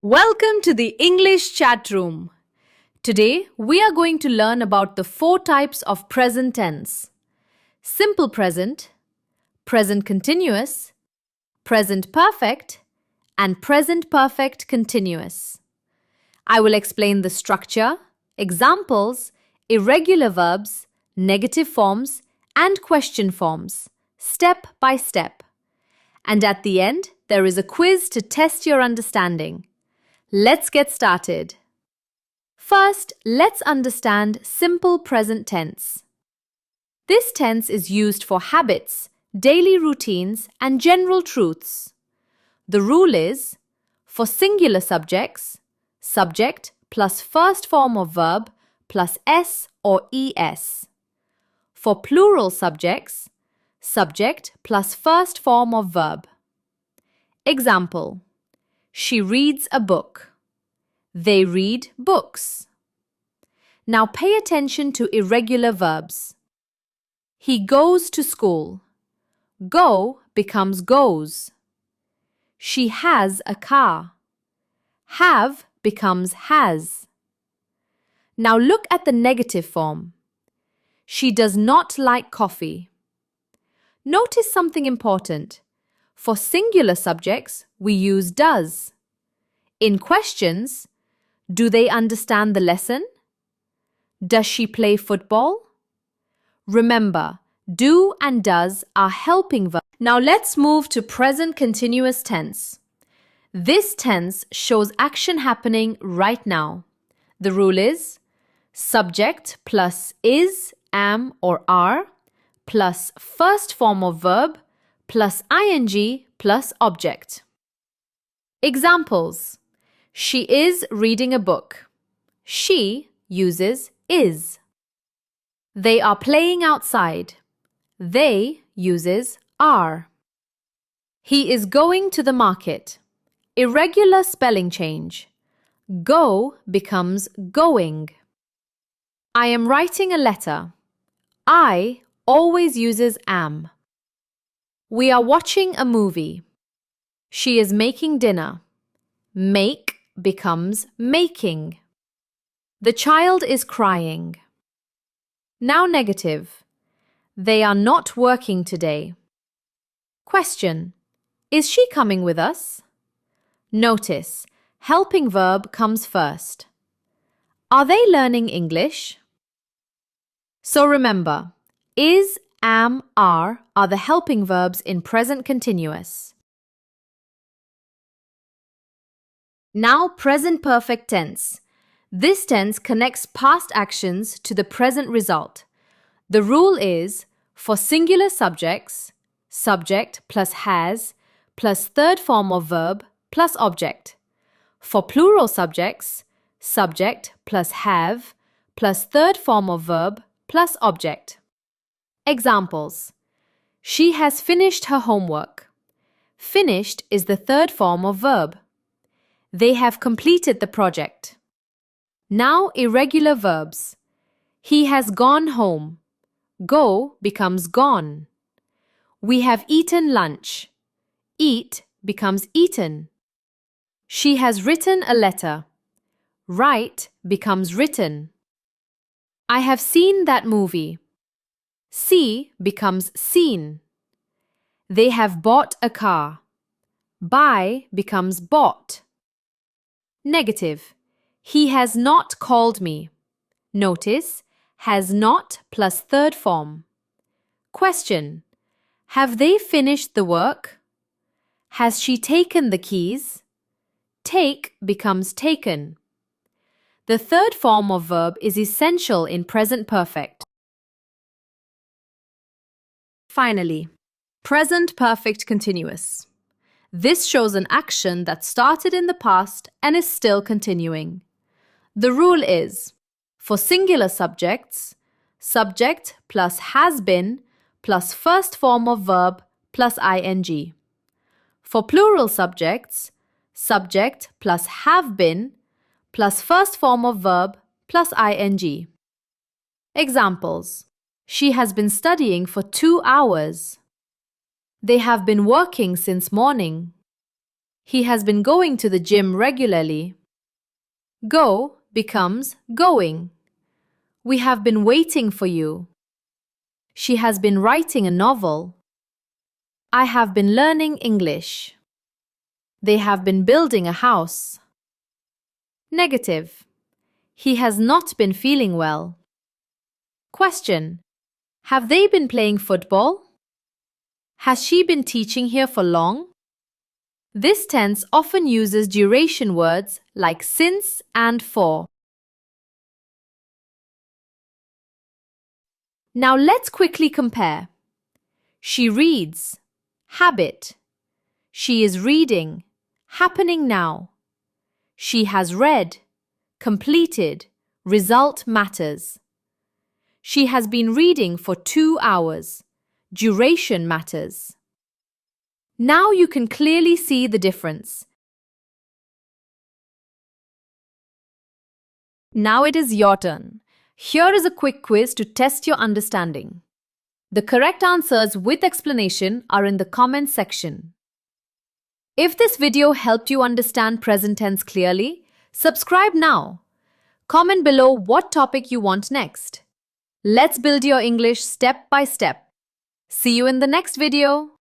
Welcome to the English chat room. Today we are going to learn about the four types of present tense: simple present, present continuous, present perfect, and present perfect continuous. I will explain the structure, examples, irregular verbs, negative forms, and question forms, step by step. And at the end, there is a quiz to test your understanding. Let's get started. First, let's understand simple present tense. This tense is used for habits, daily routines, and general truths. The rule is, for singular subjects, subject plus first form of verb plus s or es. For plural subjects, subject plus first form of verb. Example: she reads a book. They read books. Now pay attention to irregular verbs. He goes to school. Go becomes goes. She has a car. Have becomes has. Now look at the negative form. She does not like coffee. Notice something important. For singular subjects, we use does. In questions, do they understand the lesson? Does she play football? Remember, do and does are helping verbs. Now let's move to present continuous tense. This tense shows action happening right now. The rule is subject plus is, am, or are plus first form of verb plus ing plus object. Examples: she is reading a book. She uses is. They are playing outside. They uses are. He is going to the market. Irregular spelling change. Go becomes going. I am writing a letter. I always uses am. We are watching a movie. She is making dinner. Make becomes making. The child is crying. Now negative. They are not working today. Question: is she coming with us? Notice, helping verb comes first. Are they learning English? So remember, is, am, are the helping verbs in present continuous. Now present perfect tense. This tense connects past actions to the present result. The rule is, for singular subjects, subject plus has plus third form of verb plus object. For plural subjects, subject plus have plus third form of verb plus object. Examples: she has finished her homework. Finished is the third form of verb. They have completed the project. Now irregular verbs. He has gone home. Go becomes gone. We have eaten lunch. Eat becomes eaten. She has written a letter. Write becomes written. I have seen that movie. See becomes seen. They have bought a car. Buy becomes bought. Negative. He has not called me. Notice, has not plus third form. Question: have they finished the work? Has she taken the keys? Take becomes taken. The third form of verb is essential in present perfect. Finally, present perfect continuous. This shows an action that started in the past and is still continuing. The rule is, for singular subjects, subject plus has been plus first form of verb plus ing. For plural subjects, subject plus have been plus first form of verb plus ing. Examples: she has been studying for 2 hours. They have been working since morning. He has been going to the gym regularly. Go becomes going. We have been waiting for you. She has been writing a novel. I have been learning English. They have been building a house. Negative. He has not been feeling well. Question. Have they been playing football? Has she been teaching here for long? This tense often uses duration words like since and for. Now let's quickly compare. She reads. Habit. She is reading. Happening now. She has read. Completed. Result matters. She has been reading for 2 hours. Duration matters. Now you can clearly see the difference. Now it is your turn. Here is a quick quiz to test your understanding. The correct answers with explanation are in the comment section. If this video helped you understand present tense clearly, subscribe now. Comment below what topic you want next. Let's build your English step by step. See you in the next video.